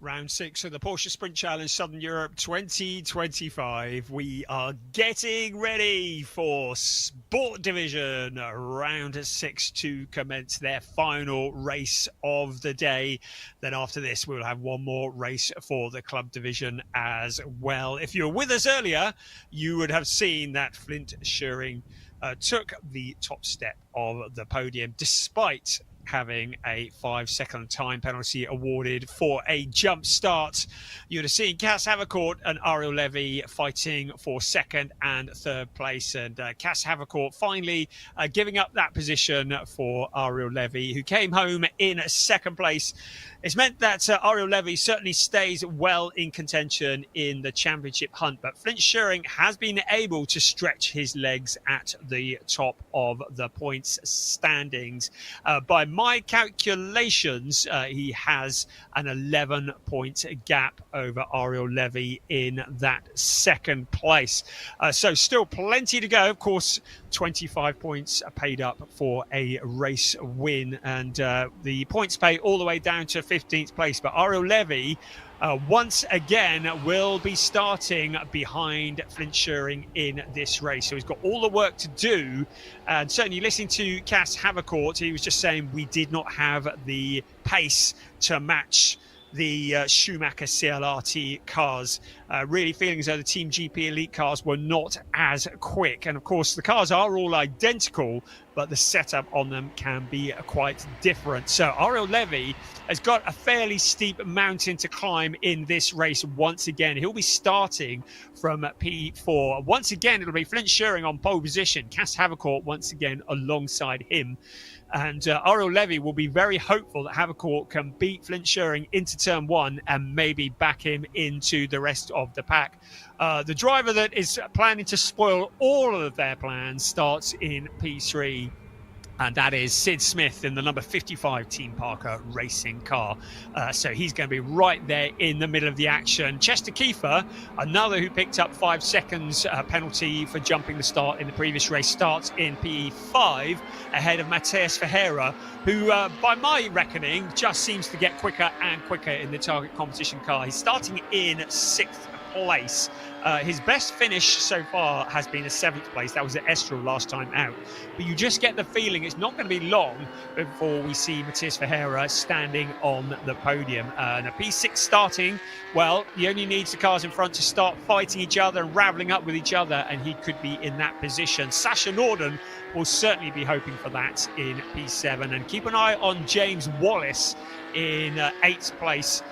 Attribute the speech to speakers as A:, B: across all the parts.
A: Round 6 of the Porsche Sprint Challenge Southern Europe 2025. We are getting ready for Sport Division Round 6 to commence their final race of the day. Then after this, we'll have one more race for the Club Division as well. If you were with us earlier, you would have seen that Flint Schuring took the top step of the podium despite having a 5-second time penalty awarded for a jump start. You'd have seen Cass Havercourt and Ariel Levy fighting for second and third place, and Cass Havercourt finally giving up that position for Ariel Levy, who came home in second place. It's meant that Ariel Levy certainly stays well in contention in the championship hunt, but Flint Schuring has been able to stretch his legs at the top of the points standings. By my calculations, he has an 11-point gap over Ariel Levy in that second place. So still plenty to go. Of course, 25 points are paid up for a race win, and the points pay all the way down to 15th place. But Ariel Levy once again will be starting behind Flint Schuring in this race. So he's got all the work to do. And certainly listening to Cass Havercourt, he was just saying we did not have the pace to match the Schumacher CLRT cars. Really feeling as though the Team GP Elite cars were not as quick. And of course, the cars are all identical, but the setup on them can be quite different. So Ariel Levy has got a fairly steep mountain to climb in this race once again. He'll be starting from P4. Once again, it'll be Flint Schuring on pole position. Cass Havercourt once again alongside him. And Ariel Levy will be very hopeful that Havercourt can beat Flint Schuring into turn one and maybe back him into the rest of the pack. The driver that is planning to spoil all of their plans starts in P3. And that is Sid Smith in the number 55 Team Parker racing car. So he's going to be right there in the middle of the action. Chester Kiefer, another who picked up 5 seconds penalty for jumping the start in the previous race, starts in P5 ahead of Mateus Ferreira, who, by my reckoning, just seems to get quicker and quicker in the target competition car. He's starting in 6th place. His best finish so far has been a 7th place. That was at Estoril last time out. But you just get the feeling it's not going to be long before we see Mateus Ferreira standing on the podium. And a P6 starting, well, he only needs the cars in front to start fighting each other and raveling up with each other, and he could be in that position. Sasha Norden will certainly be hoping for that in P7. And keep an eye on James Wallace in 8th place.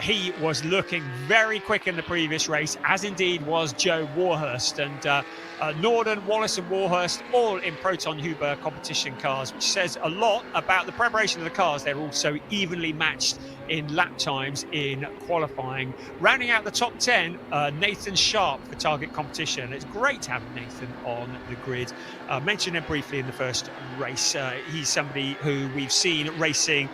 A: He was looking very quick in the previous race, as indeed was Joe Warhurst. And Norden, Wallace and Warhurst all in Proton Huber competition cars, which says a lot about the preparation of the cars. They're also evenly matched in lap times in qualifying. Rounding out the top 10, Nathan Sharp for target competition. It's great to have Nathan on the grid. Mentioned him briefly in the first race. He's somebody who we've seen racing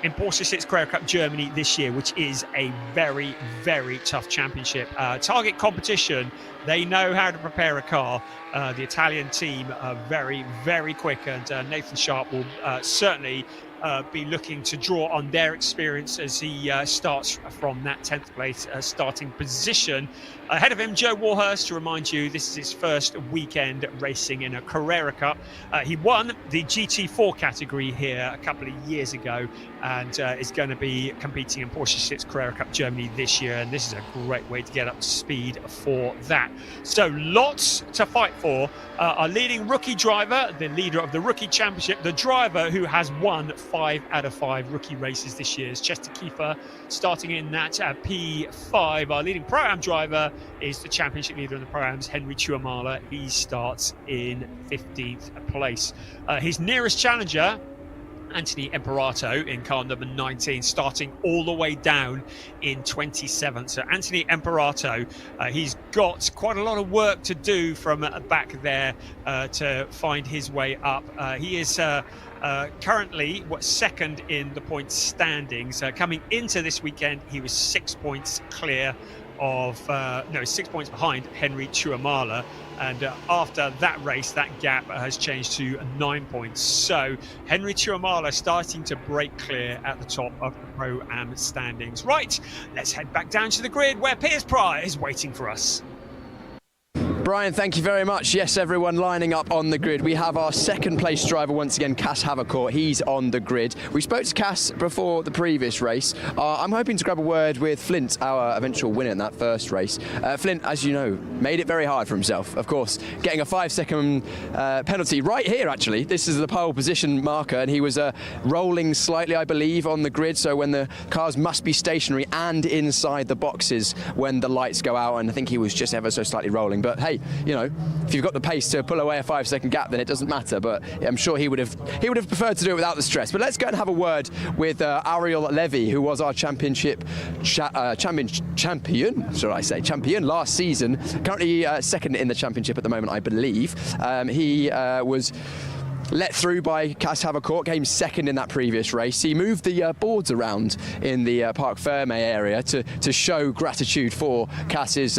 A: in Porsche 6 Carrera Cup Germany this year, which is a very, very tough championship. Target competition, they know how to prepare a car. The Italian team are very, very quick, and Nathan Sharp will certainly be looking to draw on their experience as he starts from that 10th place starting position. Ahead of him, Joe Warhurst, to remind you, this is his first weekend racing in a Carrera Cup. He won the GT4 category here a couple of years ago, and is going to be competing in Porsche 6 Carrera Cup Germany this year, and this is a great way to get up to speed for that. So lots to fight for. Our leading rookie driver, the leader of the Rookie Championship, the driver who has won 5 out of 5 rookie races this year, is Chester Kiefer, starting in that P5. Our leading Pro-Am driver is the championship leader in the Pro-Ams, Henry Chuamala. He starts in 15th place. His nearest challenger, Anthony Imperato in car number 19, starting all the way down in 27th. So Anthony Imperato, he's got quite a lot of work to do from back there to find his way up. He is currently second in the points standings. Coming into this weekend, he was 6 points clear 6 points behind Henry Chuamala. And after that race, that gap has changed to 9 points. So Henry Chuamala starting to break clear at the top of the Pro-Am standings. Right, let's head back down to the grid where Piers Pryor is waiting for us.
B: Brian, thank you very much. Yes, everyone lining up on the grid. We have our second place driver once again, Cass Havercourt. He's on the grid. We spoke to Cass before the previous race. I'm hoping to grab a word with Flint, our eventual winner in that first race. Flint, as you know, made it very hard for himself, of course, getting a 5-second penalty right here, actually. This is the pole position marker, and he was rolling slightly, I believe, on the grid, so when the cars must be stationary and inside the boxes when the lights go out, and I think he was just ever so slightly rolling. But hey, you know, if you've got the pace to pull away a 5-second gap, then it doesn't matter. But I'm sure he would have preferred to do it without the stress. But let's go and have a word with Ariel Levy, who was our champion last season. Currently second in the championship at the moment, I believe. He was let through by Cass Havercourt, came second in that previous race. He moved the boards around in the Parc Ferme area to show gratitude for Cass's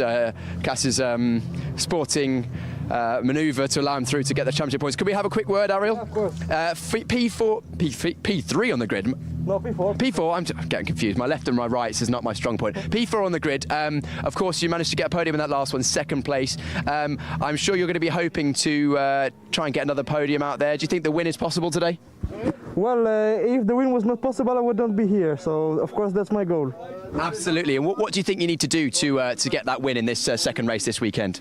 B: sporting manoeuvre to allow him through to get the championship points. Could we have a quick word, Ariel?
C: Yeah, of course.
B: P3 on the grid.
C: No, P4.
B: P4, I'm getting confused. My left and my rights is not my strong point. P4 on the grid. Of course, you managed to get a podium in that last one, second place. I'm sure you're going to be hoping to try and get another podium out there. Do you think the win is possible today?
C: Well, if the win was not possible, I would not be here. So, of course, that's my goal.
B: Absolutely. And what do you think you need to do to get that win in this second race this weekend?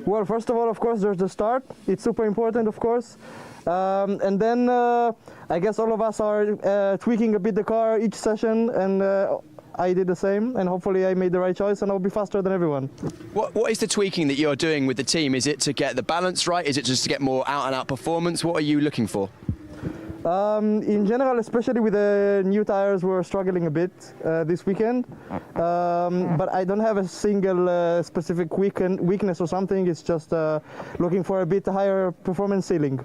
C: Well, first of all, of course, there's the start. It's super important, of course. And then I guess all of us are tweaking a bit the car each session, and I did the same, and hopefully I made the right choice and I'll be faster than everyone.
B: What is the tweaking that you're doing with the team? Is it to get the balance right? Is it just to get more out-and-out performance? What are you looking for?
C: In general, especially with the new tires, we're struggling a bit this weekend. But I don't have a single specific weakness or something. It's just looking for a bit higher performance ceiling.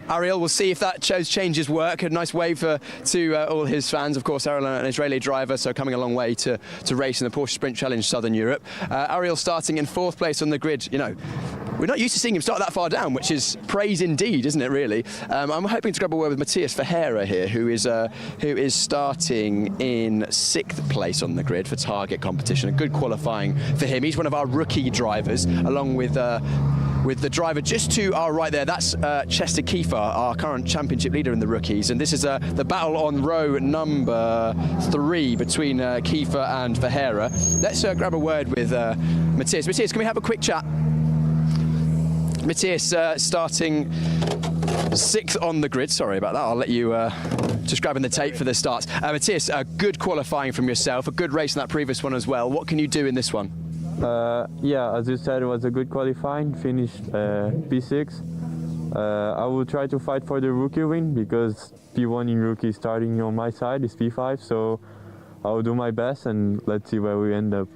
B: Ariel, we'll see if that changes work. A nice wave to all his fans. Of course, Ariel, an Israeli driver, so coming a long way to race in the Porsche Sprint Challenge Southern Europe. Ariel starting in 4th place on the grid. You know, we're not used to seeing him start that far down, which is praise indeed, isn't it, really? I'm hoping to grab a word with Matthias Ferreira here, who is starting in 6th place on the grid for target competition. A good qualifying for him. He's one of our rookie drivers, along with the driver just to our right there. That's Chester Kiefer, our current championship leader in the rookies. And this is the battle on row number 3 between Kiefer and Ferreira. Let's grab a word with Matthias. Matthias, can we have a quick chat? Matthias starting 6th on the grid. Sorry about that. I'll let you just grabbing the tape for the starts. Matthias, good qualifying from yourself, a good race in that previous one as well. What can you do in this one?
D: Yeah, as you said, it was a good qualifying, finished P6. I will try to fight for the rookie win because P1 in rookie starting on my side is P5, so I will do my best and let's see where we end up.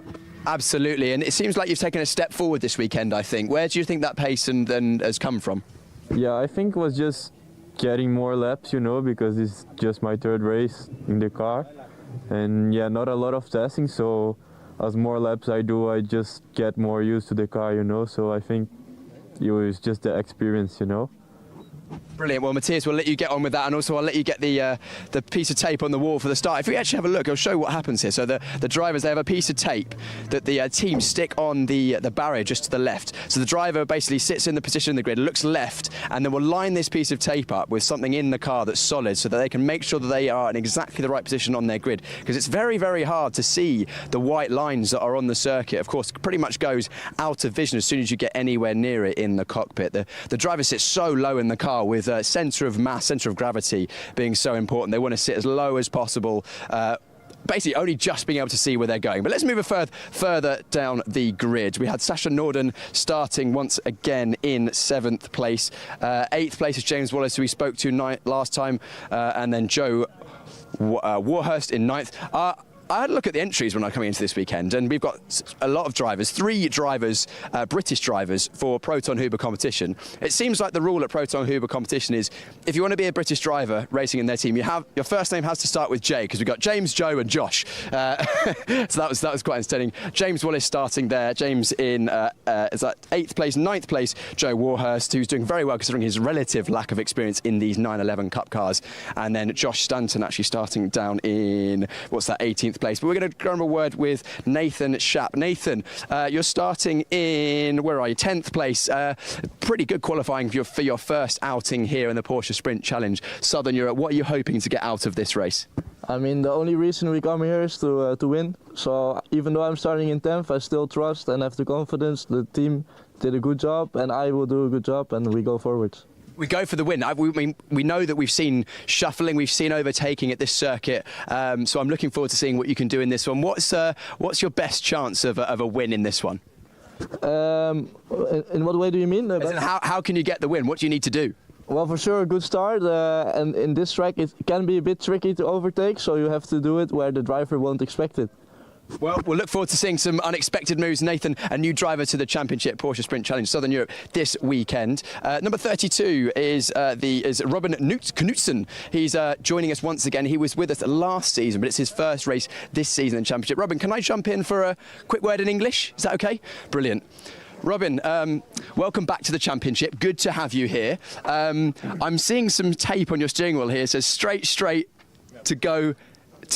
B: Absolutely, and it seems like you've taken a step forward this weekend, I think. Where do you think that pace and has come from? Yeah,
D: I think it was just getting more laps, you know, because it's just my 3rd race in the car. And yeah, not a lot of testing, so as more laps I do, I just get more used to the car, you know, so I think it was just the experience, you know.
B: Brilliant. Well, Matthias, we'll let you get on with that, and also I'll let you get the piece of tape on the wall for the start. If we actually have a look, I'll show what happens here. So the drivers, they have a piece of tape that the team stick on the barrier just to the left. So the driver basically sits in the position in the grid, looks left, and then will line this piece of tape up with something in the car that's solid so that they can make sure that they are in exactly the right position on their grid. Because it's very, very hard to see the white lines that are on the circuit. Of course, it pretty much goes out of vision as soon as you get anywhere near it in the cockpit. The driver sits so low in the car with centre of mass, centre of gravity being so important. They want to sit as low as possible, basically only just being able to see where they're going. But let's move further down the grid. We had Sasha Norden starting once again in 7th place. 8th place is James Wallace, who we spoke to last time, and then Joe Warhurst in 9th. I had a look at the entries when I came into this weekend, and we've got a lot of drivers, 3 drivers, British drivers for Proton Huber competition. It seems like the rule at Proton Huber competition is if you want to be a British driver racing in their team, your first name has to start with J, because we've got James, Joe and Josh. So that was quite entertaining. James Wallace starting there. James in is that 8th place, 9th place. Joe Warhurst, who's doing very well considering his relative lack of experience in these 911 Cup cars. And then Josh Stanton actually starting down in, what's that, 18th place. But we're going to go on a word with Nathan Schapp. Nathan, you're starting in, where are you, 10th place. Pretty good qualifying for your first outing here in the Porsche Sprint Challenge Southern Europe. What are you hoping to get out of this race?
E: I mean, the only reason we come here is to win. So even though I'm starting in 10th, I still trust and have the confidence. The team did a good job, and I will do a good job, and we go forward. We
B: go for the win. We know that we've seen shuffling, we've seen overtaking at this circuit. So I'm looking forward to seeing what you can do in this one. What's your best chance of a win in this one?
E: In what way do you mean?
B: How can you get the win? What do you need to do?
E: Well, for sure, a good start. And in this track, it can be a bit tricky to overtake, so you have to do it where the driver won't expect it.
B: Well, we'll look forward to seeing some unexpected moves. Nathan, a new driver to the Championship Porsche Sprint Challenge Southern Europe this weekend. Number 32 is Robin Knutsen. He's joining us once again. He was with us last season, but it's his first race this season in Championship. Robin, can I jump in for a quick word in English? Is that okay? Brilliant. Robin, welcome back to the Championship. Good to have you here. I'm seeing some tape on your steering wheel here. It says straight to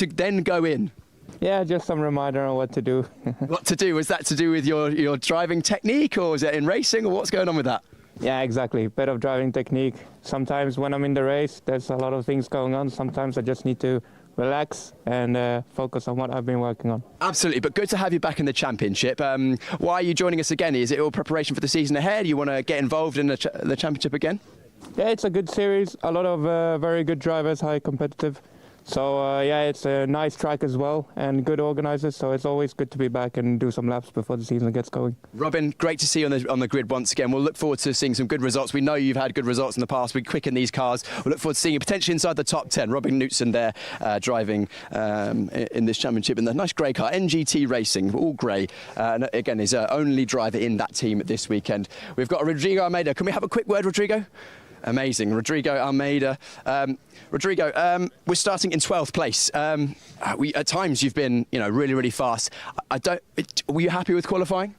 B: then go in.
F: Yeah, just some reminder on what to do.
B: What to do? Was that to do with your driving technique, or is it in racing, or what's going on with that?
F: Yeah, exactly. Bit of driving technique. Sometimes when I'm in the race, there's a lot of things going on. Sometimes I just need to relax and focus on what I've been working on.
B: Absolutely, but good to have you back in the Championship. Why are you joining us again? Is it all preparation for the season ahead? You want to get involved in the Championship again?
F: Yeah, it's a good series. A lot of very good drivers, high competitive. So yeah, it's a nice track as well and good organisers, so it's always good to be back and do some laps before the season gets going.
B: Robin, great to see you on the grid once again. We'll look forward to seeing some good results. We know you've had good results in the past. We're quick in these cars. We'll look forward to seeing you potentially inside the top 10. Robin Knutsen there driving in this championship in the nice grey car, NGT Racing, all grey. And again, is only driver in that team this weekend. We've got Rodrigo Almeida. Can we have a quick word, Rodrigo? Amazing. Rodrigo Almeida. Rodrigo, we're starting in 12th place. At times you've been, really, really fast. Were you happy with qualifying?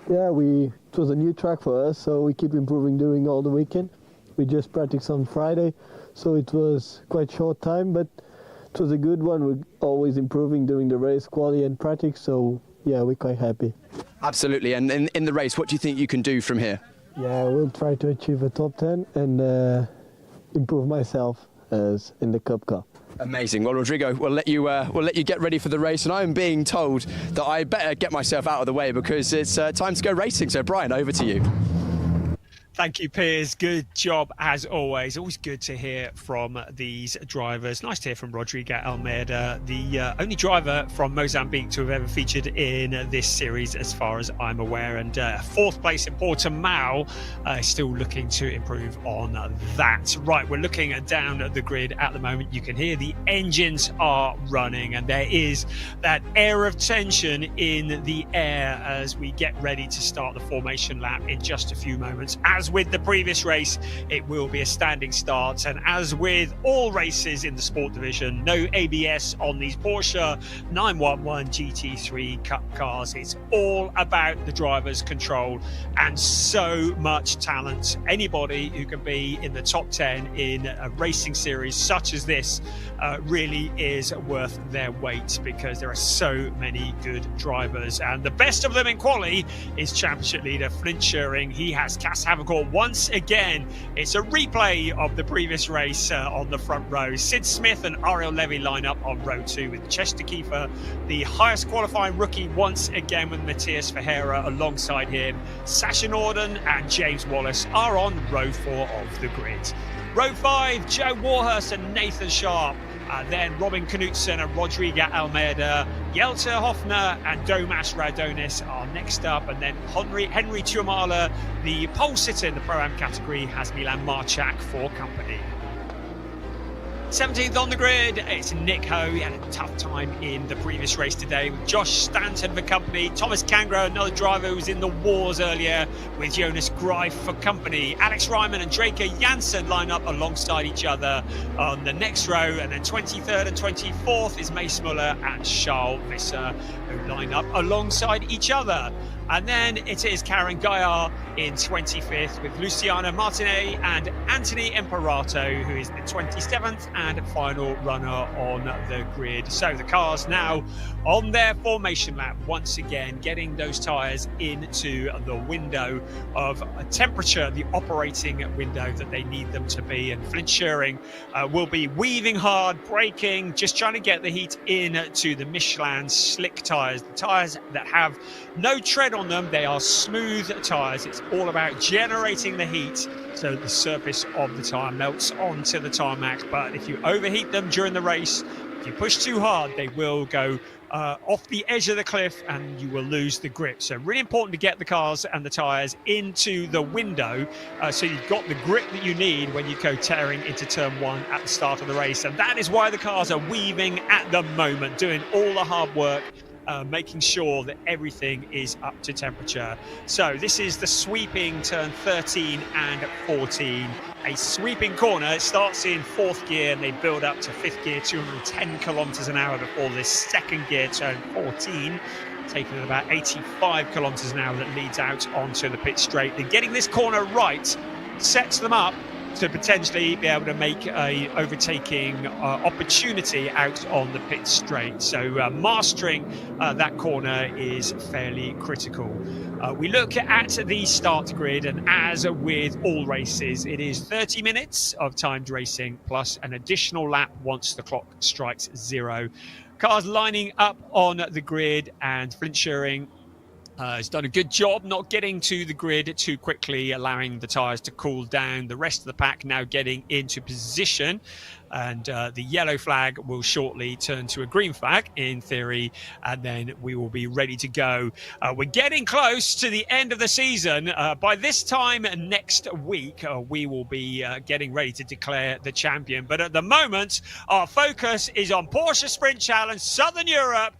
G: Yeah, it was a new track for us, so we keep improving during all the weekend. We just practiced on Friday, so it was quite short time, but it was a good one. We're always improving during the race, quali and practice, so yeah, we're quite happy.
B: Absolutely. And in the race, what do you think you can do from here?
G: Yeah, we'll try to achieve a top 10 and improve myself as in the Cup car.
B: Amazing. Well, Rodrigo, we'll let you get ready for the race, and I'm being told that I better get myself out of the way because it's time to go racing. So, Brian, over to you.
A: Thank you, Piers. Good job as always. Always good to hear from these drivers. Nice to hear from Rodrigo Almeida, the only driver from Mozambique to have ever featured in this series, as far as I'm aware. And 4th place in Portimão, still looking to improve on that. Right, we're looking down at the grid at the moment. You can hear the engines are running, and there is that air of tension in the air as we get ready to start the formation lap in just a few moments. As with the previous race, it will be a standing start, and as with all races in the sport division, no ABS on these Porsche 911 GT3 Cup cars. It's all about the driver's control and so much talent. Anybody who can be in the top 10 in a racing series such as this really is worth their weight, because there are so many good drivers, and the best of them in quali is championship leader Flint Schuring. He has Cass Havercourt once again. It's a replay of the previous race on the front row. Sid Smith and Ariel Levy line up on row 2 with Chester Kiefer, the highest qualifying rookie once again, with Matthias Ferreira alongside him. Sasha Norden and James Wallace are on row 4 of the grid. Row 5, Joe Warhurst and Nathan Sharp. Then Robin Knutsen and Rodrigo Almeida, Jelter Hofner and Domas Radonis are next up. And then Henry Tuamala, the pole sitter in the Pro-Am category, has Milan Marchak for company. 17th on the grid, it's Nick Ho. He had a tough time in the previous race today with Josh Stanton for company. Thomas Kangro, another driver who was in the wars earlier, with Jonas Greif for company. Alex Ryman and Draker Janssen line up alongside each other on the next row. And then 23rd and 24th is Mace Muller and Charles Visser, who line up alongside each other. And then it is Karen Gaillard in 25th with Luciano Martinet and Anthony Imperato, who is the 27th and final runner on the grid. So the cars now on their formation lap, once again getting those tyres into the window of temperature, the operating window that they need them to be. And Flint Scheuring will be weaving hard, braking, just trying to get the heat into the Michelin slick tyres, the tyres that have no tread on them. They are smooth tyres. It's all about generating the heat so the surface of the tyre melts onto the tarmac. But if you overheat them during the race, if you push too hard, they will go off the edge of the cliff and you will lose the grip. So really important to get the cars and the tyres into the window so you've got the grip that you need when you go tearing into turn 1 at the start of the race. And that is why the cars are weaving at the moment, doing all the hard work, making sure that everything is up to temperature. So this is the sweeping turn 13 and 14. A sweeping corner. It starts in 4th gear and they build up to 5th gear, 210 kilometers an hour before this second gear turn 14, taking at about 85 kilometers an hour, that leads out onto the pit straight. And getting this corner right sets them up to potentially be able to make a overtaking opportunity out on the pit straight. So mastering that corner is fairly critical. We look at the start grid, and as with all races, it is 30 minutes of timed racing plus an additional lap once the clock strikes 0. Cars lining up on the grid, and Flint Scheuring has done a good job not getting to the grid too quickly, allowing the tyres to cool down. The rest of the pack now getting into position, and the yellow flag will shortly turn to a green flag in theory, and then we will be ready to go. We're getting close to the end of the season. By this time next week, we will be getting ready to declare the champion. But at the moment, our focus is on Porsche Sprint Challenge Southern Europe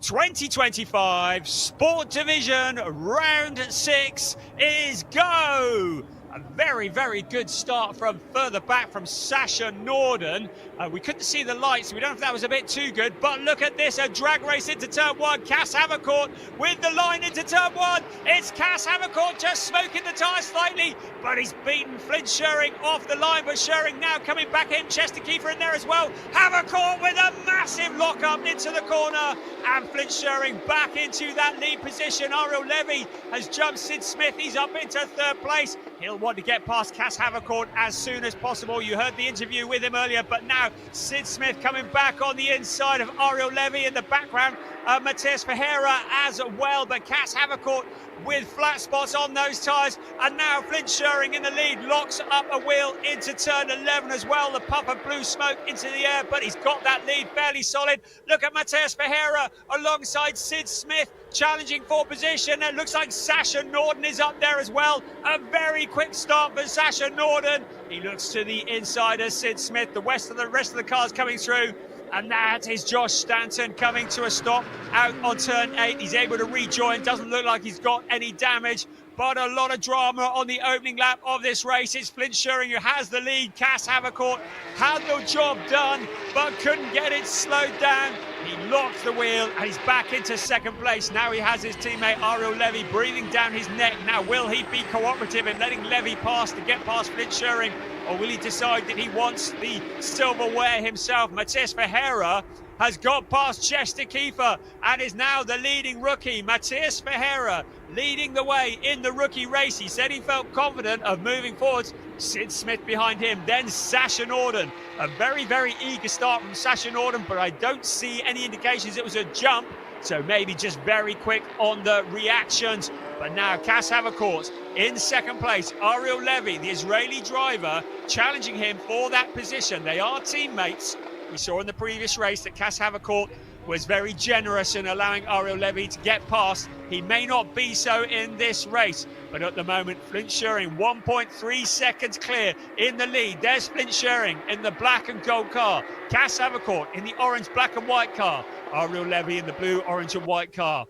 A: 2025 Sport Division. Round 6 is go. A very, very good start from further back from Sasha Norden. We couldn't see the lights. We don't know if that was a bit too good, but look at this, a drag race into turn 1. Cass Havercourt with the line into turn 1. It's Cass Havercourt just smoking the tyre slightly, but he's beaten Flint Scheuring off the line. But Scheuring now coming back in, Chester Kiefer in there as well. Havercourt with a massive lock up into the corner, and Flint Scheuring back into that lead position. Ariel Levy has jumped Sid Smith. He's up into 3rd place. He'll want to get past Cass Havercourt as soon as possible. You heard the interview with him earlier, but now Sid Smith coming back on the inside of Ariel Levy. In the background, Matthias Ferreira as well, but Cass Havercourt with flat spots on those tyres. And now Flint Scheuring in the lead, locks up a wheel into turn 11 as well. The puff of blue smoke into the air, but he's got that lead fairly solid. Look at Matthias Ferreira alongside Sid Smith, challenging for position. It looks like Sasha Norden is up there as well. A very quick start for Sasha Norden. He looks to the inside of Sid Smith. The rest of the cars coming through. And that is Josh Stanton coming to a stop out on turn 8. He's able to rejoin. Doesn't look like he's got any damage, but a lot of drama on the opening lap of this race. It's Flint Scheuring who has the lead. Cass Havercourt had the job done, but couldn't get it slowed down. He locked the wheel and he's back into 2nd place. Now he has his teammate Ariel Levy breathing down his neck. Now will he be cooperative in letting Levy pass to get past Flint Scheuring, or will he decide that he wants the silverware himself? Matthias Ferreira has got past Chester Kiefer and is now the leading rookie. Matthias Ferreira leading the way in the rookie race. He said he felt confident of moving forwards. Sid Smith behind him, then Sasha Norden. A very, very eager start from Sasha Norden, but I don't see any indications it was a jump, so maybe just very quick on the reactions. But now Cass Havercourt in 2nd place. Ariel Levy, the Israeli driver, challenging him for that position. They are teammates. We saw in the previous race that Cass Havercourt was very generous in allowing Ariel Levy to get past. He may not be so in this race, but at the moment, Flint Schuring 1.3 seconds clear in the lead. There's Flint Schuring in the black and gold car. Cass Havercourt in the orange, black and white car. Ariel Levy in the blue, orange and white car.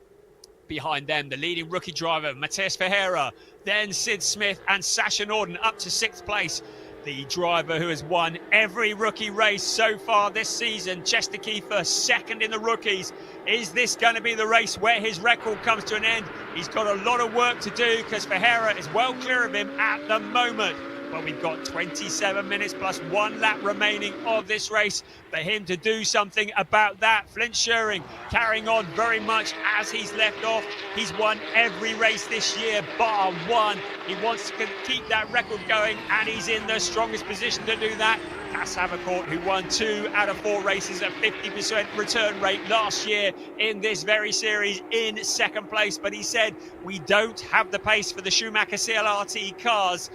A: Behind them, the leading rookie driver, Mateus Ferreira, then Sid Smith and Sasha Norden up to 6th place. The driver who has won every rookie race so far this season, Chester Kiefer, second in the rookies. Is this going to be the race where his record comes to an end? He's got a lot of work to do because Ferreira is well clear of him at the moment. But we've got 27 minutes plus 1 lap remaining of this race for him to do something about that. Flint Schuring carrying on very much as he's left off. He's won every race this year bar one. He wants to keep that record going, and he's in the strongest position to do that. Cass Havercourt, who won 2 out of 4 races at 50% return rate last year in this very series, in 2nd place. But he said, we don't have the pace for the Schumacher CLRT cars.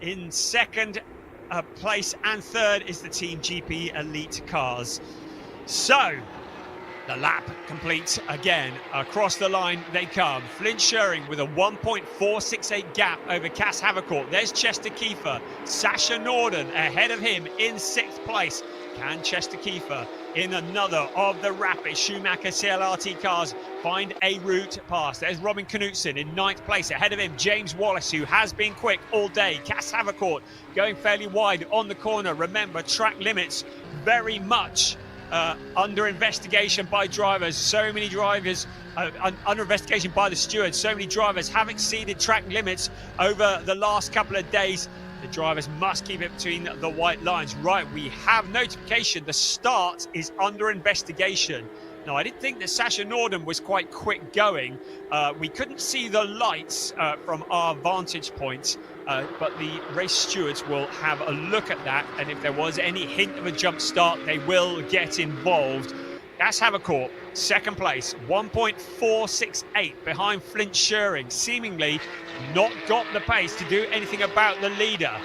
A: In 2nd place and 3rd is the Team GP Elite cars. So the lap complete again. Across the line they come. Flint Schuring with a 1.468 gap over Cass Havercourt. There's Chester Kiefer. Sasha Norden ahead of him in 6th place. Can Chester Kiefer, in another of the rapid Schumacher CLRT cars, find a route past? There's Robin Knutson in 9th place. Ahead of him, James Wallace, who has been quick all day. Cass Havercourt going fairly wide on the corner. Remember, track limits very much under investigation by drivers. So many drivers under investigation by the stewards. So many drivers have exceeded track limits over the last couple of days. The drivers must keep it between the white lines. Right, we have notification. The start is under investigation. Now, I did think that Sasha Norden was quite quick going. We couldn't see the lights from our vantage point, but the race stewards will have a look at that. And if there was any hint of a jump start, they will get involved. Cass Havercourt, 2nd place, 1.468 behind Flint Schuring, seemingly not got the pace to do anything about the leader.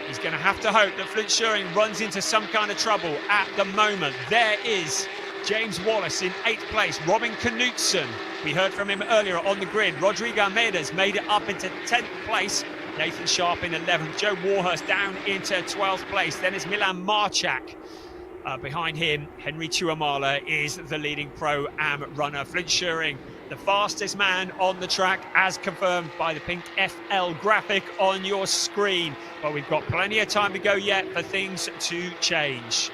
A: He's going to have to hope that Flint Schuring runs into some kind of trouble at the moment. There is James Wallace in 8th place, Robin Knutson. We heard from him earlier on the grid. Rodrigo Almeida's made it up into 10th place. Nathan Sharp in 11th. Joe Warhurst down into 12th place. Then is Milan Marchak. Behind him, Henry Tuamala is the leading Pro-Am runner. Flint Schuring, the fastest man on the track, as confirmed by the pink FL graphic on your screen. But we've got plenty of time to go yet for things to change.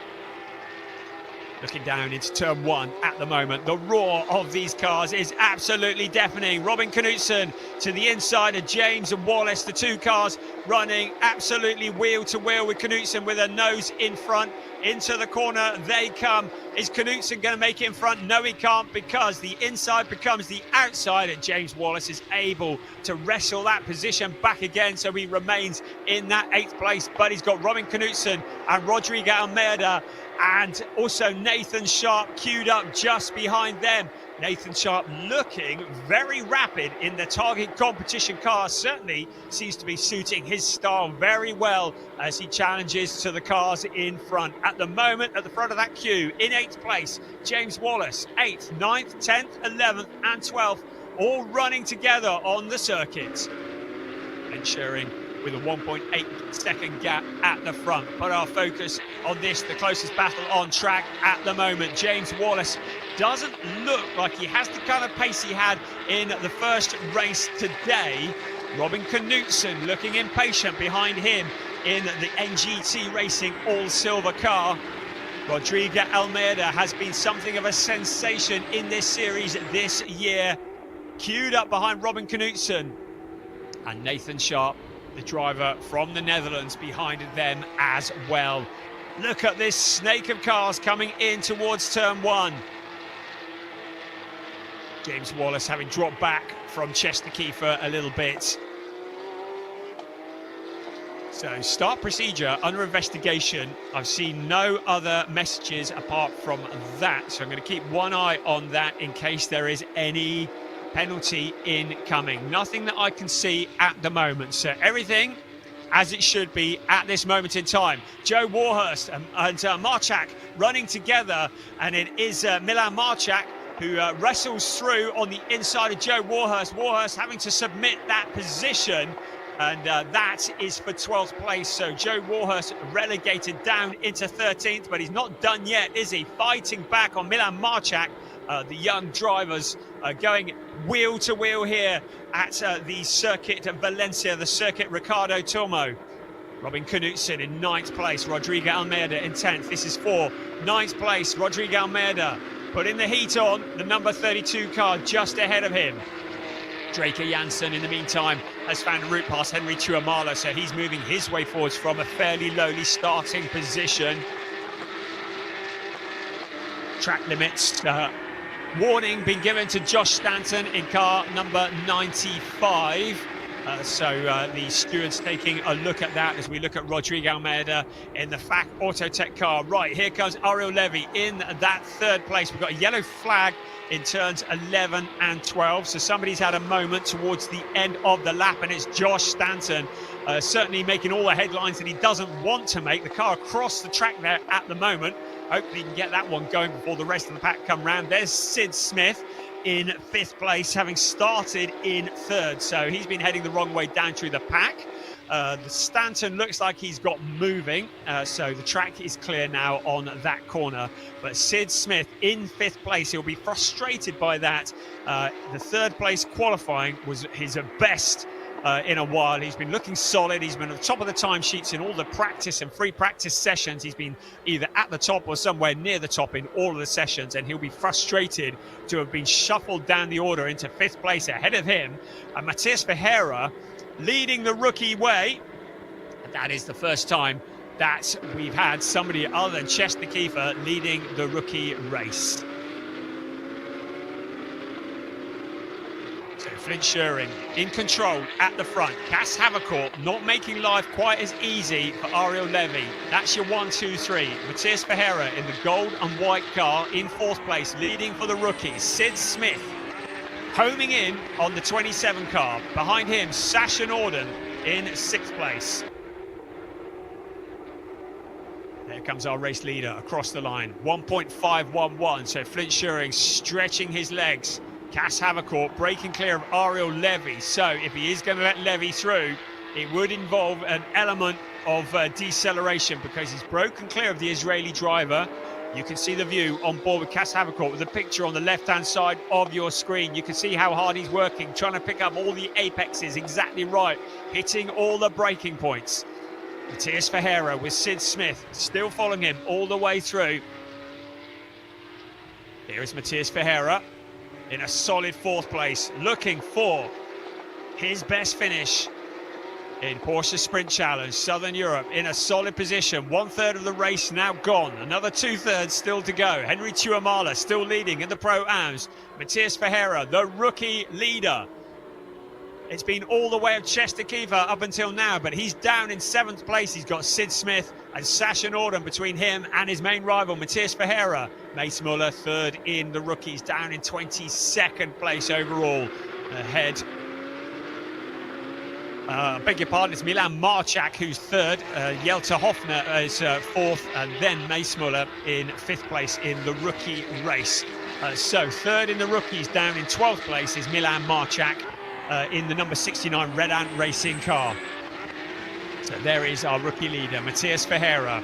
A: Looking down into turn 1 at the moment. The roar of these cars is absolutely deafening. Robin Knutson to the inside of James and Wallace. The 2 cars running absolutely wheel to wheel with Knutson with a nose in front. Into the corner they come. Is Knutson going to make it in front? No, he can't, because the inside becomes the outside, and James Wallace is able to wrestle that position back again, so he remains in that 8th place. But he's got Robin Knutson and Rodrigo Almeida and also Nathan Sharp queued up just behind them. Nathan Sharp looking very rapid in the target competition car. Certainly seems to be suiting his style very well as he challenges to the cars in front. At the moment, at the front of that queue, in 8th place, James Wallace, 8th, 9th, 10th, 11th and 12th, all running together on the circuit. Ensuring with a 1.8 second gap at the front. But our focus on this, the closest battle on track at the moment. James Wallace doesn't look like he has the kind of pace he had in the first race today. Robin Knutson looking impatient behind him in the NGT Racing all-silver car. Rodrigo Almeida has been something of a sensation in this series this year. Queued up behind Robin Knutson, and Nathan Sharp, the driver from the Netherlands, behind them as well. Look at this snake of cars coming in towards turn 1. James Wallace having dropped back from Chester Kiefer a little bit. So start procedure under investigation. I've seen no other messages apart from that, so I'm going to keep one eye on that in case there is any penalty incoming. Nothing that I can see at the moment, so everything as it should be at this moment in time. Joe Warhurst and Marchak running together, and it is Milan Marchak who wrestles through on the inside of Joe Warhurst. Warhurst having to submit that position, and that is for 12th place. So Joe Warhurst relegated down into 13th, but he's not done yet, is he? Fighting back on Milan Marchak. The young drivers going wheel to wheel here at the Circuit Valencia, the Circuit Ricardo Tormo. Robin Knutsen in 9th place, Rodrigo Almeida in 10th. This is for 9th place, Rodrigo Almeida. Putting the heat on, the number 32 car just ahead of him. Draker Janssen, in the meantime, has found a route past Henry Tuamala, so he's moving his way forwards from a fairly lowly starting position. Track limits warning being given to Josh Stanton in car number 95. So the stewards taking a look at that as we look at Rodrigo Almeida in the FAC Autotech car. Right, here comes Ariel Levy in that 3rd place. We've got a yellow flag in turns 11 and 12. So somebody's had a moment towards the end of the lap, and it's Josh Stanton certainly making all the headlines that he doesn't want to make. The car across the track there at the moment. Hopefully he can get that one going before the rest of the pack come round. There's Sid Smith in 5th place, having started in 3rd. So he's been heading the wrong way down through the pack. The Stanton looks like he's got moving. So the track is clear now on that corner. But Sid Smith in 5th place, he'll be frustrated by that. The 3rd place qualifying was his best in a while. He's been looking solid. He's been at the top of the timesheets in all the practice and free practice sessions. He's been either at the top or somewhere near the top in all of the sessions, and he'll be frustrated to have been shuffled down the order into 5th place. Ahead of him, Matias Ferreira leading the rookie way. And that is the first time that we've had somebody other than Chester Kiefer leading the rookie race. Flint Schuring in control at the front. Cass Havercourt not making life quite as easy for Ariel Levy. That's your 1, 2, 3. Matias Ferreira in the gold and white car in 4th place, leading for the rookies. Sid Smith homing in on the 27 car. Behind him, Sasha Norden in 6th place. There comes our race leader across the line. 1.511. So Flint Schuring stretching his legs. Cass Havercourt breaking clear of Ariel Levy. So if he is going to let Levy through, it would involve an element of deceleration, because he's broken clear of the Israeli driver. You can see the view on board with Cass Havercourt with the picture on the left-hand side of your screen. You can see how hard he's working, trying to pick up all the apexes exactly right, hitting all the braking points. Matias Ferreira with Sid Smith still following him all the way through. Here is Matias Ferreira in a solid 4th place, looking for his best finish in Porsche Sprint Challenge Southern Europe, in a solid position. 1/3 of the race now gone, another 2/3 still to go. Henry Tuamala still leading in the Pro-Ams. Matias Ferreira, the rookie leader. It's been all the way of Chester Kiefer up until now, but he's down in 7th place. He's got Sid Smith and Sasha Norden between him and his main rival, Matias Ferreira. Mace Muller 3rd in the rookies, down in 22nd place overall. Ahead, beg your pardon, it's Milan Marchak who's 3rd. Jelta Hoffner is 4th, and then Mace Muller in 5th place in the rookie race. So 3rd in the rookies, down in 12th place is Milan Marchak. In the number 69 Red Ant Racing car. So there is our rookie leader, Matias Ferreira.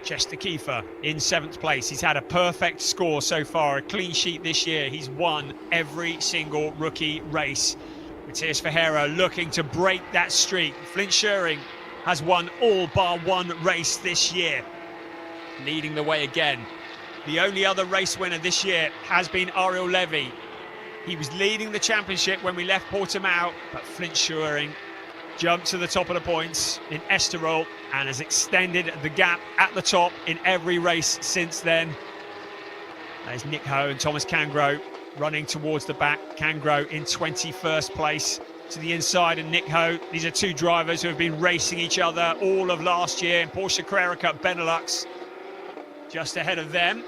A: Chester Kiefer in 7th place. He's had a perfect score so far, a clean sheet this year. He's won every single rookie race. Matias Ferreira looking to break that streak. Flint Schuring has won all bar one race this year, leading the way again. The only other race winner this year has been Ariel Levy. He was leading the championship when we left Portimão, but Flint Schuring jumped to the top of the points in Estoril and has extended the gap at the top in every race since then. There's Nick Ho and Thomas Cangro running towards the back. Cangro in 21st place to the inside, and Nick Ho. These are two drivers who have been racing each other all of last year in Porsche Carrera Cup Benelux. Just ahead of them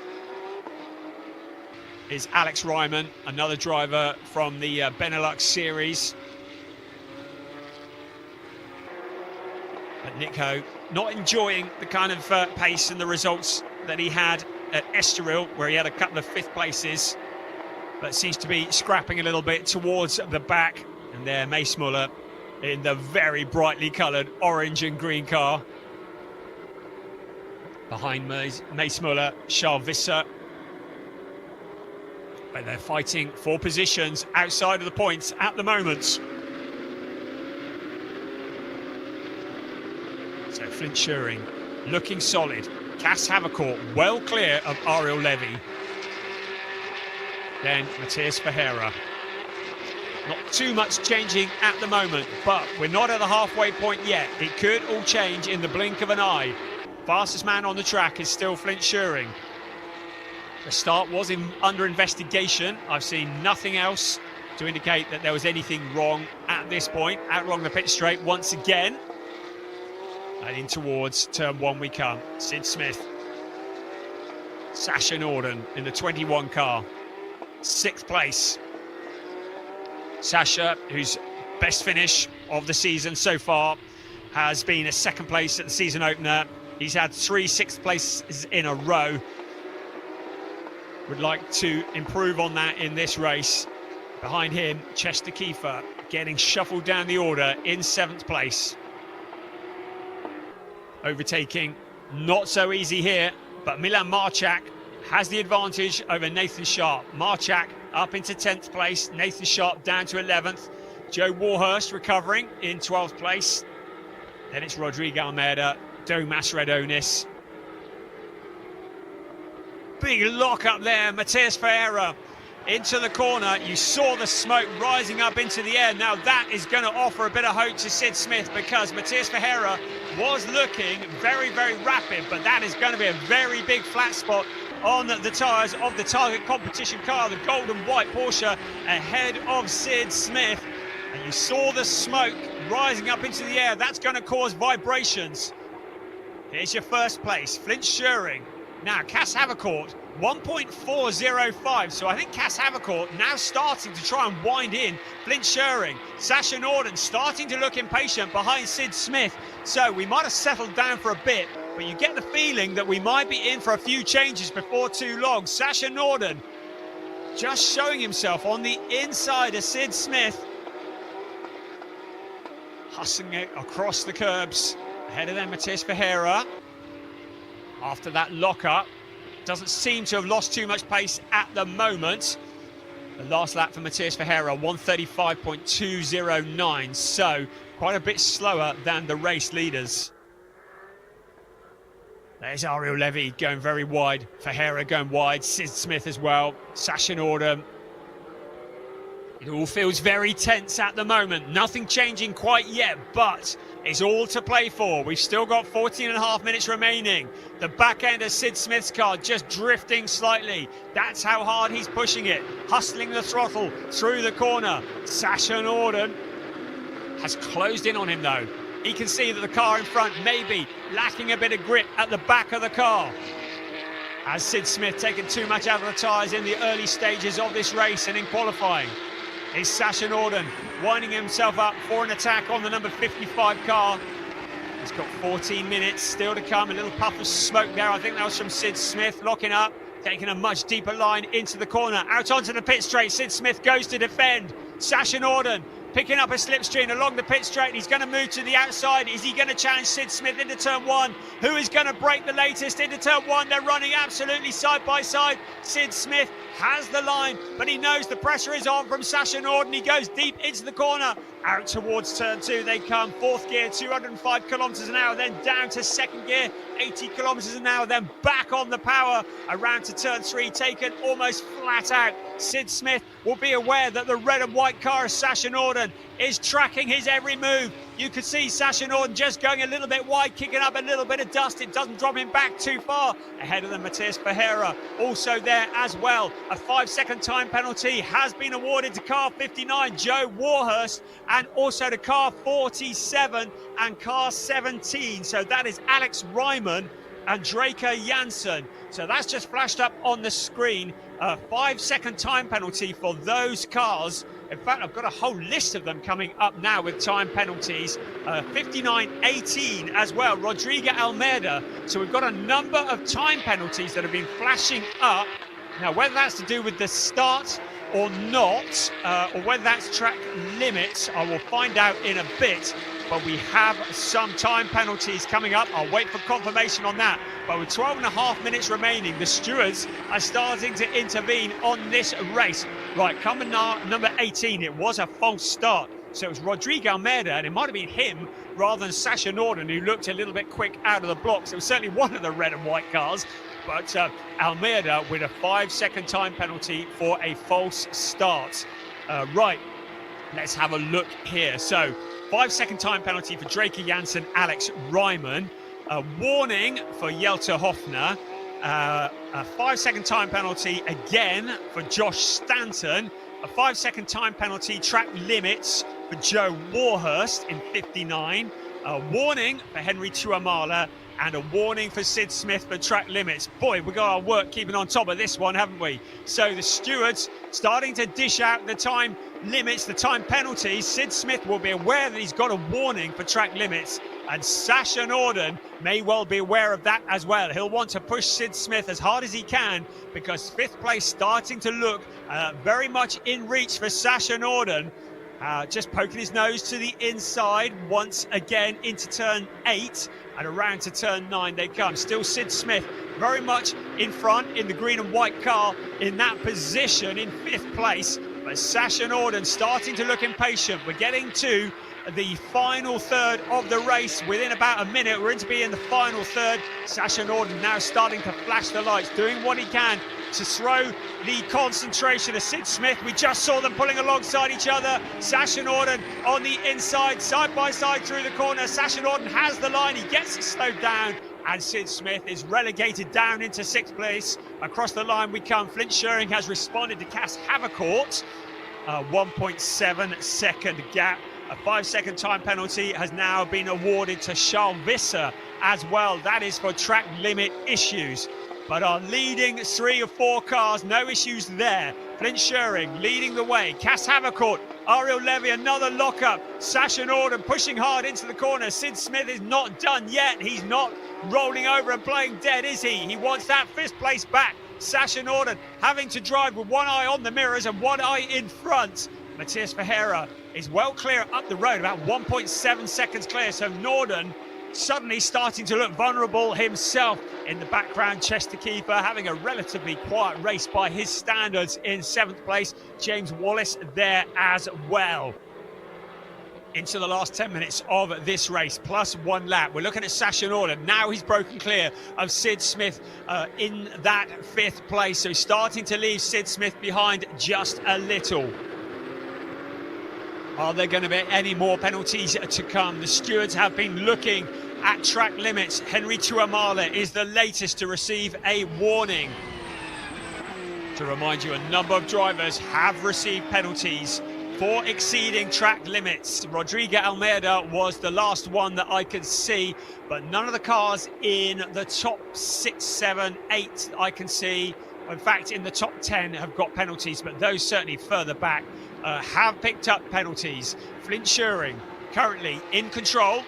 A: is Alex Ryman, another driver from the Benelux series. But Nico not enjoying the kind of pace and the results that he had at Estoril, where he had a couple of fifth places, but seems to be scrapping a little bit towards the back. And there, Mace Muller in the very brightly coloured orange and green car. Behind Mace Muller, Charles Visser. But they're fighting for positions outside of the points at the moment. So Flint Schuring looking solid. Cass Havercourt well clear of Ariel Levy. Then Matthias Ferreira. Not too much changing at the moment, but we're not at the halfway point yet. It could all change in the blink of an eye. Fastest man on the track is still Flint Schuring. The start was under investigation. I've seen nothing else to indicate that there was anything wrong at this point. Out along the pit straight once again. And in towards turn one we come. Sid Smith. Sasha Norden in the 21 car. 6th place. Sasha, whose best finish of the season so far has been a 2nd place at the season opener. He's had 3 6th places in a row. Would like to improve on that in this race. Behind him, Chester Kiefer getting shuffled down the order in 7th place. Overtaking, not so easy here, but Milan Marchak has the advantage over Nathan Sharp. Marchak up into 10th place, Nathan Sharp down to 11th. Joe Warhurst recovering in 12th place. Then it's Rodrigo Almeida, Domas Redonis. Big lock up there, Matthias Ferreira into the corner. You saw the smoke rising up into the air. Now that is going to offer a bit of hope to Sid Smith, because Matthias Ferreira was looking very, very rapid, but that is going to be a very big flat spot on the tyres of the target competition car, the gold and white Porsche, ahead of Sid Smith. And you saw the smoke rising up into the air. That's going to cause vibrations. Here's your first place, Flint Schuring. Now, Cass Havercourt, 1.405. So I think Cass Havercourt now starting to try and wind in Flint Schuring. Sasha Norden starting to look impatient behind Sid Smith. So we might have settled down for a bit, but you get the feeling that we might be in for a few changes before too long. Sasha Norden just showing himself on the inside of Sid Smith. Hustling it across the curbs. Ahead of them, Matthias Ferreira. After that lock-up, doesn't seem to have lost too much pace at the moment. The last lap for Matthias Ferreira, 1:35.209, so quite a bit slower than the race leaders. There's Ariel Levy going very wide, Ferreira going wide, Sid Smith as well, Sasha Norden. It all feels very tense at the moment. Nothing changing quite yet, but it's all to play for. We've still got 14.5 minutes remaining. The back end of Sid Smith's car just drifting slightly. That's how hard he's pushing it. Hustling the throttle through the corner. Sasha Norden has closed in on him though. He can see that the car in front may be lacking a bit of grip at the back of the car. Has Sid Smith taken too much out of the tyres in the early stages of this race and in qualifying? Is Sasha Norden winding himself up for an attack on the number 55 car. He's got 14 minutes still to come. A little puff of smoke there. I think that was from Sid Smith locking up, taking a much deeper line into the corner. Out onto the pit straight. Sid Smith goes to defend. Sasha Norden picking up a slipstream along the pit straight. He's going to move to the outside. Is he going to challenge Sid Smith into turn one? Who is going to break the latest into turn one? They're running absolutely side by side. Sid Smith has the line, but he knows the pressure is on from Sasha Norden. He goes deep into the corner. Out towards turn two they come. 4th gear, 205 kilometres an hour, then down to 2nd gear, 80 kilometres an hour, then back on the power around to turn 3, taken almost flat out. Sid Smith will be aware that the red and white car of Sasha Norden is tracking his every move. You could see Sasha Norden just going a little bit wide, kicking up a little bit of dust. It doesn't drop him back too far. Ahead of them, Matthias Ferreira also there as well. A 5-second time penalty has been awarded to car 59, Joe Warhurst, and also to car 47 and car 17. So that is Alex Ryman and Draker Janssen. So that's just flashed up on the screen. A 5-second time penalty for those cars In fact, I've got a whole list of them coming up now with time penalties. 59.18 as well, Rodrigo Almeida. So we've got a number of time penalties that have been flashing up. Now, whether that's to do with the start or not, or whether that's track limits, I will find out in a bit. But we have some time penalties coming up. I'll wait for confirmation on that. But with 12.5 minutes remaining, the stewards are starting to intervene on this race. Right, coming now, number 18, it was a false start. So it was Rodrigo Almeida, and it might have been him rather than Sasha Norden, who looked a little bit quick out of the blocks. It was certainly one of the red and white cars. But Almeida with a 5-second time penalty for a false start. Right, let's have a look here. So 5-second time penalty for Draker Janssen, Alex Ryman. A warning for Jelte Hofner. A 5-second time penalty again for Josh Stanton. A 5-second time penalty, track limits for Joe Warhurst in 59. A warning for Henry Tuamala. And a warning for Sid Smith for track limits. Boy, we've got our work keeping on top of this one, haven't we? So the stewards starting to dish out the time limits, the time penalties. Sid Smith will be aware that he's got a warning for track limits. And Sasha Norden may well be aware of that as well. He'll want to push Sid Smith as hard as he can, because 5th place starting to look very much in reach for Sasha Norden. Just poking his nose to the inside once again into turn 8 and around to turn 9 they come. Still Sid Smith very much in front in the green and white car in that position in 5th place. But Sasha Norden starting to look impatient. We're getting to the final third of the race. Within about a minute, we're going to be in the final third. Sasha Norden now starting to flash the lights, doing what he can to throw the concentration of Sid Smith. We just saw them pulling alongside each other. Sasha Norden on the inside, side by side through the corner. Sasha Norden has the line, he gets it slowed down, and Sid Smith is relegated down into 6th place. Across the line we come. Flint Schuring has responded to Cass Havercourt. 1.7 second gap. A 5-second time penalty has now been awarded to Charles Visser as well. That is for track limit issues. But our leading 3 of 4 cars, no issues there. Flint Schuring leading the way. Cass Havercourt, Ariel Levy, another lockup. Sasha Norden pushing hard into the corner. Sid Smith is not done yet. He's not rolling over and playing dead, is he? He wants that 5th place back. Sasha Norden having to drive with one eye on the mirrors and one eye in front. Matthias Ferreira is well clear up the road, about 1.7 seconds clear. So Norden suddenly starting to look vulnerable himself in the background. Chester Keeper having a relatively quiet race by his standards in 7th place. James Wallace there as well. Into the last 10 minutes of this race, plus 1 lap. We're looking at Sasha Norden. Now he's broken clear of Sid Smith in that 5th place. So he's starting to leave Sid Smith behind just a little. Are there going to be any more penalties to come? The stewards have been looking at track limits. Henry Tuamala is the latest to receive a warning. To remind you, a number of drivers have received penalties for exceeding track limits. Rodrigo Almeida was the last one that I could see, but none of the cars in the top 6, 7, 8 I can see, in fact in the top 10 have got penalties, but those certainly further back have picked up penalties. Flint Schuring currently in control,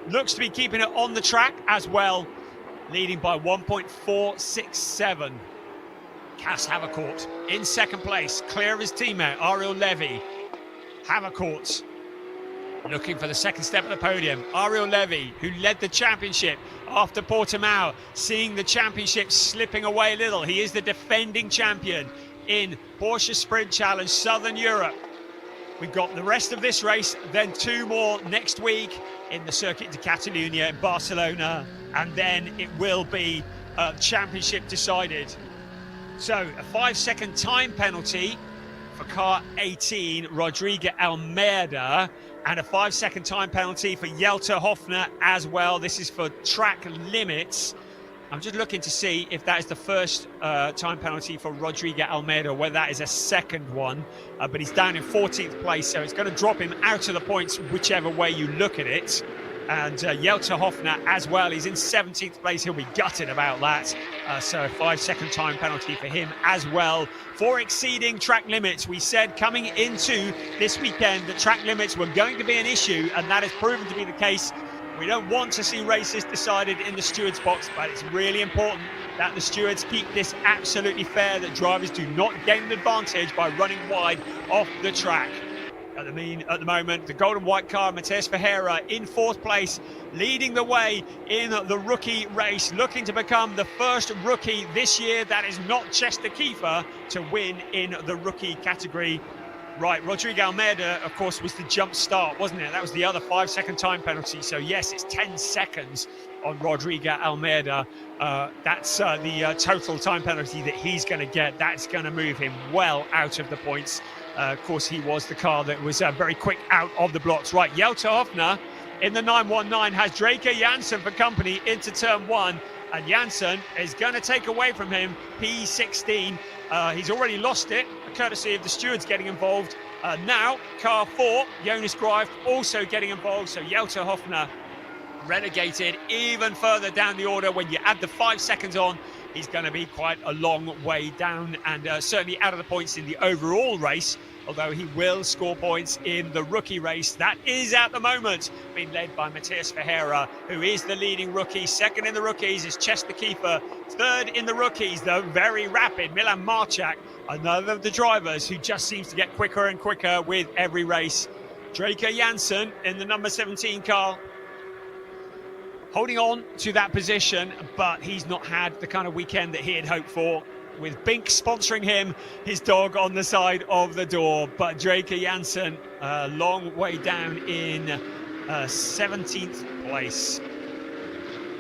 A: looks to be keeping it on the track as well, leading by 1.467. Cass Havercourt in 2nd place, clear of his teammate Ariel Levy. Havercourt looking for the 2nd step at the podium. Ariel Levy, who led the championship after Portimão, seeing the championship slipping away a little. He is the defending champion in Porsche Sprint Challenge Southern Europe. We've got the rest of this race, then 2 more next week in the Circuit de Catalunya in Barcelona, and then it will be championship decided. So a 5-second time penalty for car 18, Rodrigo Almeida, and a 5-second time penalty for Jelte Hofner as well. This is for track limits. I'm just looking to see if that is the first time penalty for Rodrigo Almeida, or whether that is a second one. But he's down in 14th place, so it's going to drop him out of the points whichever way you look at it. and Jelter Hoffner as well. He's in 17th place. He'll be gutted about that. So a 5-second time penalty for him as well for exceeding track limits. We said coming into this weekend that track limits were going to be an issue, and that has proven to be the case. We don't want to see races decided in the stewards box, but it's really important that the stewards keep this absolutely fair, that drivers do not gain an advantage by running wide off the track. At the moment, the golden white car, Matheus Ferreira in 4th place, leading the way in the rookie race, looking to become the first rookie this year that is not Chester Kiefer to win in the rookie category. Right, Rodrigo Almeida, of course, was the jump start, wasn't it? That was the other 5-second time penalty. So yes, it's 10 seconds on Rodrigo Almeida. That's the total time penalty that he's going to get. That's going to move him well out of the points. Of course, he was the car that was very quick out of the blocks. Right, Jelter Hoffner in the 919 has Draker Janssen for company into turn 1. And Janssen is going to take away from him P16. He's already lost it, courtesy of the stewards getting involved. Now, car 4, Jonas Greif also getting involved. So Jelter Hoffner relegated even further down the order. When you add the 5 seconds on, he's going to be quite a long way down, and certainly out of the points in the overall race, although he will score points in the rookie race. That is at the moment being led by Matheus Ferreira, who is the leading rookie. Second in the rookies is Chester Kiefer. Third in the rookies, the very rapid Milan Marchak, another of the drivers who just seems to get quicker and quicker with every race. Draker Janssen in the number 17 car, holding on to that position, but he's not had the kind of weekend that he had hoped for, with Bink sponsoring him, his dog on the side of the door. But Draker Janssen, a long way down in 17th place.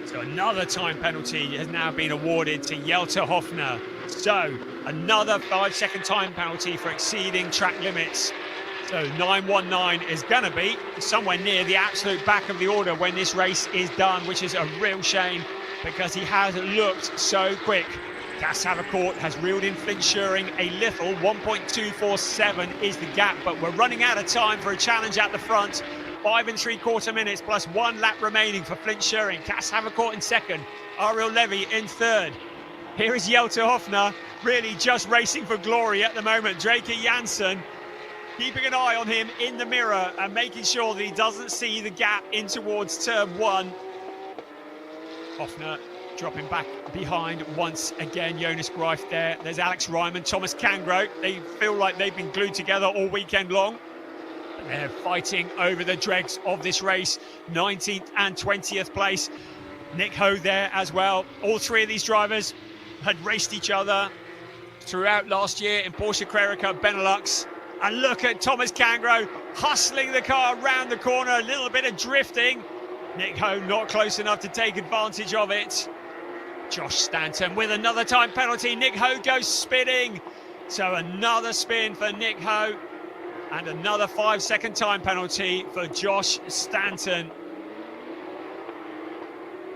A: So another time penalty has now been awarded to Jelter Hoffner. So another 5-second time penalty for exceeding track limits. So 919 is going to be somewhere near the absolute back of the order when this race is done, which is a real shame because he has looked so quick. Gas Havercourt has reeled in Flint Schuring a little. 1.247 is the gap, but we're running out of time for a challenge at the front. 5 3/4 minutes plus 1 lap remaining for Flint Schuring. Gas Havercourt in second, Ariel Levy in third. Here is Jelter Hoffner, really just racing for glory at the moment. Draker Janssen keeping an eye on him in the mirror and making sure that he doesn't see the gap in towards turn 1. Hoffner dropping back behind once again. Jonas Greif there. There's Alex Ryman, Thomas Cangro. They feel like they've been glued together all weekend long. They're fighting over the dregs of this race. 19th and 20th place. Nick Ho there as well. All 3 of these drivers had raced each other throughout last year in Porsche Carrera Cup Benelux. And look at Thomas Cangro hustling the car around the corner. A little bit of drifting. Nick Ho not close enough to take advantage of it. Josh Stanton with another time penalty. Nick Ho goes spinning. So another spin for Nick Ho. And another 5-second time penalty for Josh Stanton.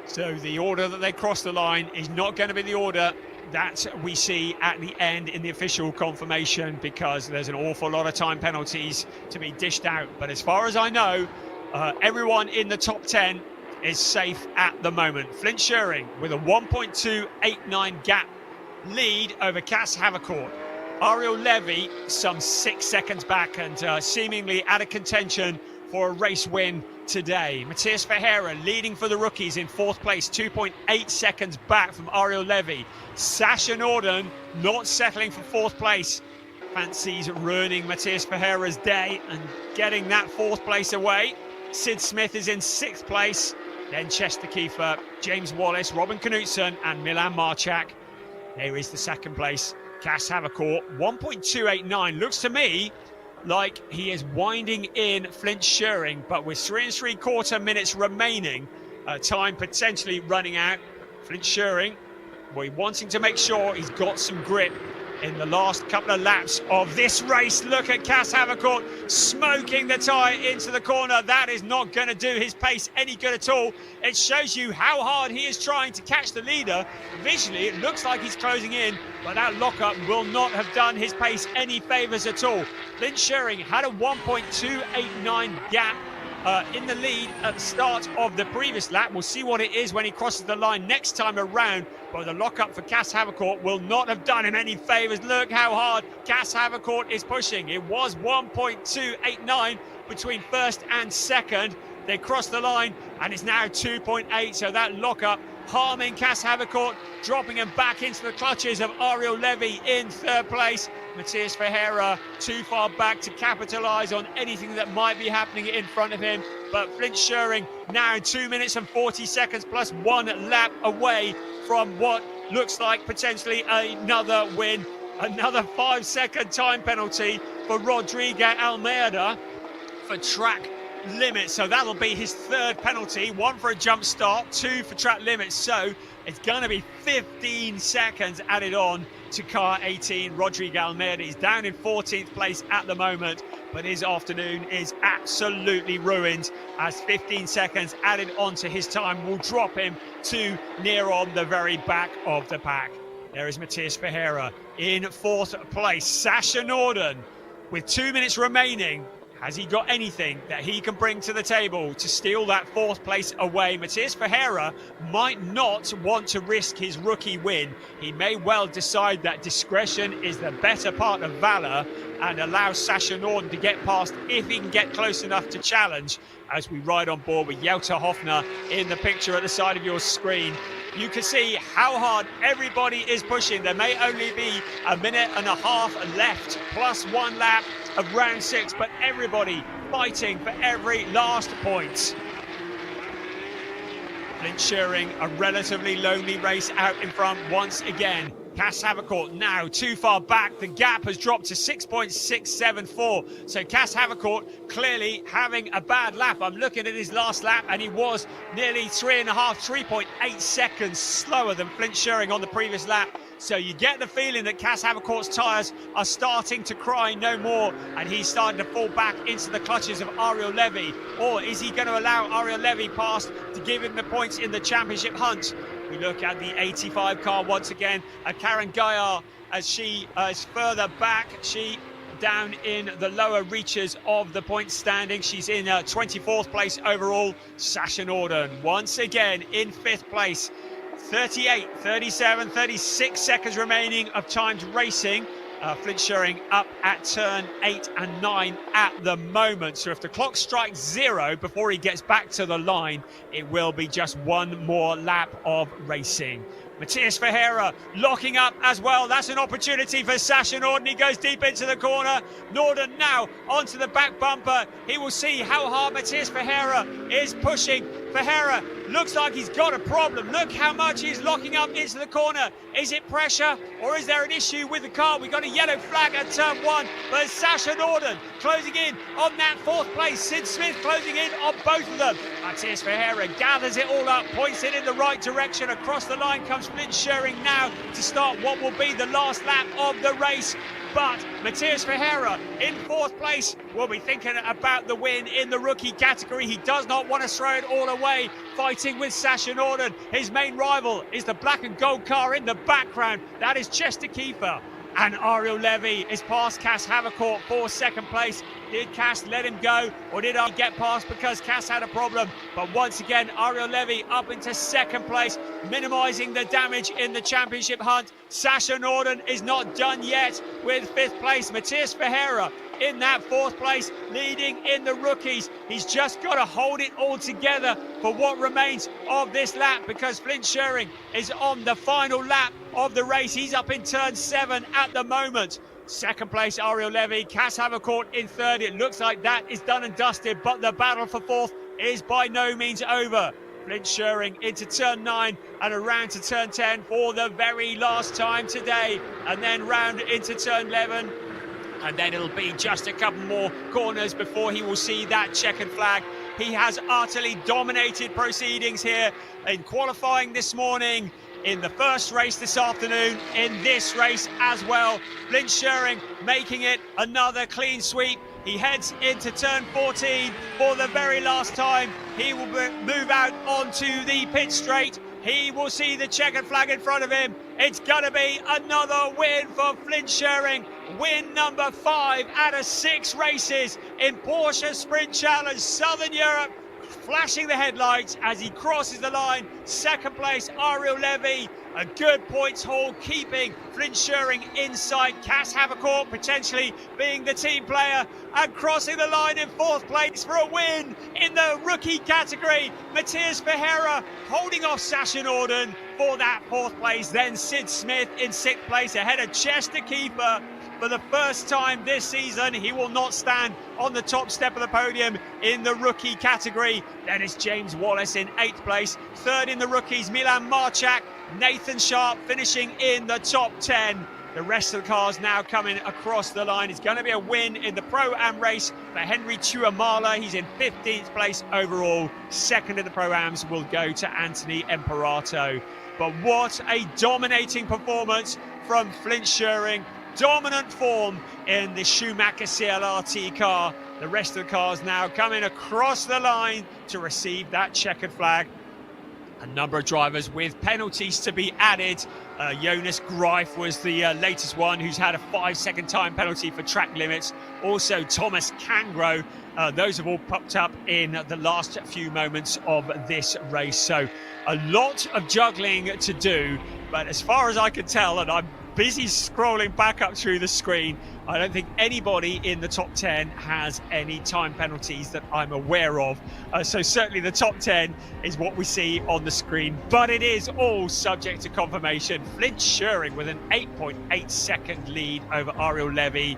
A: So the order that they cross the line is not going to be the order that we see at the end in the official confirmation, because there's an awful lot of time penalties to be dished out. But as far as I know, everyone in the top 10 is safe at the moment. Flint Schuring with a 1.289 gap lead over Gas Havercourt. Ariel Levy some 6 seconds back and seemingly out of contention for a race win today. Matheus Ferreira leading for the rookies in 4th place, 2.8 seconds back from Ariel Levy. Sasha Norden not settling for 4th place. Fancies ruining Matheus Ferreira's day and getting that 4th place away. Sid Smith is in 6th place. Then Chester Kiefer, James Wallace, Robin Knutson and Milan Marchak. There is the 2nd place. Gas Havercourt, 1.289. Looks to me like he is winding in Flint Schuring, but with 3 3/4 minutes remaining, time potentially running out. Flint Schuring, we're wanting to make sure he's got some grip in the last couple of laps of this race. Look at Gas Havercourt smoking the tyre into the corner. That is not going to do his pace any good at all. It shows you how hard he is trying to catch the leader. Visually, it looks like he's closing in, but that lockup will not have done his pace any favours at all. Flint Schuring had a 1.289 gap in the lead at the start of the previous lap. We'll see what it is when he crosses the line next time around. But the lockup for Cas Havercourt will not have done him any favours. Look how hard Cas Havercourt is pushing. It was 1.289 between first and second. They crossed the line and it's now 2.8. So that lockup harming Cas Havercourt, dropping him back into the clutches of Ariel Levy in third place. Matthias Ferreira too far back to capitalise on anything that might be happening in front of him. But Flint Schering now 2 minutes and 40 seconds plus 1 lap away from what looks like potentially another win. Another 5-second time penalty for Rodrigo Almeida for track limits. So that'll be his third penalty. 1 for a jump start, 2 for track limits. So it's going to be 15 seconds added on to car 18. Rodrigo Almeida is down in 14th place at the moment, but his afternoon is absolutely ruined as 15 seconds added onto his time will drop him to near on the very back of the pack. There is Matthias Ferreira in 4th place. Sasha Norden with 2 minutes remaining. Has he got anything that he can bring to the table to steal that 4th place away? Matthias Ferreira might not want to risk his rookie win. He may well decide that discretion is the better part of valour and allow Sasha Norden to get past if he can get close enough to challenge. As we ride on board with Jelta Hofner in the picture at the side of your screen, you can see how hard everybody is pushing. There may only be a minute and a half left, plus 1 lap of round 6, but everybody fighting for every last point. Flint Schering, a relatively lonely race out in front once again. Cas Havercourt now too far back. The gap has dropped to 6.674. So Cas Havercourt clearly having a bad lap. I'm looking at his last lap and he was nearly 3.8 seconds slower than Flint Schering on the previous lap. So you get the feeling that Cas Havercourt's tyres are starting to cry no more and he's starting to fall back into the clutches of Ariel Levy. Or is he going to allow Ariel Levy past to give him the points in the championship hunt? We look at the 85 car once again, Karen Gaillard as she is further back. She down in the lower reaches of the point standing. She's in 24th place overall. Sasha Norden once again in 5th place. 38, 37, 36 seconds remaining of timed racing. Flint Schering up at turn 8 and 9 at the moment. So if the clock strikes 0 before he gets back to the line, it will be just 1 more lap of racing. Matthias Ferreira locking up as well. That's an opportunity for Sasha Norden. He goes deep into the corner. Norden now onto the back bumper. He will see how hard Matthias Ferreira is pushing. Ferreira looks like he's got a problem. Look how much he's locking up into the corner. Is it pressure or is there an issue with the car? We got a yellow flag at turn 1, but Sasha Norden closing in on that 4th place. Sid Smith closing in on both of them. Matthias Ferreira gathers it all up, points it in the right direction. Across the line comes Flint Schering now to start what will be the last lap of the race. But Matthias Ferreira in 4th place will be thinking about the win in the rookie category. He does not want to throw it all away, fighting with Sasha Norden. His main rival is the black and gold car in the background. That is Chester Kiefer. And Ariel Levy is past Cas Havercourt for 2nd place. Did Cas let him go or did I get past because Cas had a problem? But once again, Ariel Levy up into 2nd place, minimising the damage in the championship hunt. Sasha Norden is not done yet with 5th place. Matthias Ferreira in that 4th place, leading in the rookies. He's just got to hold it all together for what remains of this lap because Flint Schering is on the final lap of the race. He's up in turn 7 at the moment. 2nd place, Ariel Levy. Cas Havercourt in 3rd. It looks like that is done and dusted, but the battle for 4th is by no means over. Flint Schering into turn 9 and around to turn 10 for the very last time today. And then round into turn 11. And then it'll be just a couple more corners before he will see that checkered flag. He has utterly dominated proceedings here in qualifying this morning, in the first race this afternoon, in this race as well. Flint Schering making it another clean sweep. He heads into turn 14 for the very last time. He will move out onto the pit straight. He will see the checkered flag in front of him. It's going to be another win for Flint Schering. Win number 5 out of 6 races in Porsche Sprint Challenge Southern Europe, flashing the headlights as he crosses the line. Second place, Ariel Levy. A good points haul, keeping Flynn Schuring inside. Cass Havercourt potentially being the team player and crossing the line in 4th place for a win in the rookie category. Matthias Ferreira holding off Sasha Norden for that 4th place. Then Sid Smith in 6th place ahead of Chester Keeper. For the first time this season, he will not stand on the top step of the podium in the rookie category. Then it's James Wallace in 8th place. 3rd in the rookies, Milan Marchak. Nathan Sharp finishing in the top 10. The rest of the cars now coming across the line. It's going to be a win in the Pro-Am race for Henry Tuamala. He's in 15th place overall. 2nd in the Pro-Ams will go to Anthony Imperato. But what a dominating performance from Flint Schuring. Dominant form in the Schumacher CLRT car. The rest of the cars now coming across the line to receive that checkered flag. A number of drivers with penalties to be added. Jonas Greif was the latest one who's had a 5-second time penalty for track limits. Also Thomas Cangro. Those have all popped up in the last few moments of this race. So a lot of juggling to do. But as far as I can tell, and I'm busy scrolling back up through the screen, I don't think anybody in the top 10 has any time penalties that I'm aware of. So certainly the top 10 is what we see on the screen, but it is all subject to confirmation. Flint Schuring with an 8.8 second lead over Ariel Levy.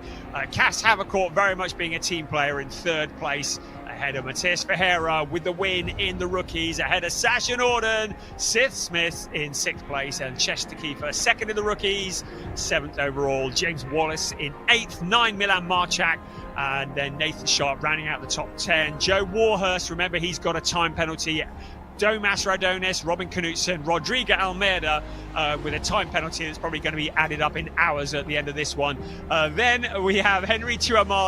A: Cass Havercourt very much being a team player in 3rd place, ahead of Matthias Ferreira with the win in the rookies, ahead of Sasha Norden. Sid Smith in 6th place, and Chester Keefer 2nd in the rookies, 7th overall. James Wallace in 8th, 9 Milan Marchak, and then Nathan Sharp rounding out the top 10. Joe Warhurst, remember he's got a time penalty. Domas Radonis, Robin Knutson, Rodrigo Almeida with a time penalty that's probably going to be added up in hours at the end of this one. Then we have Henry Tuamala.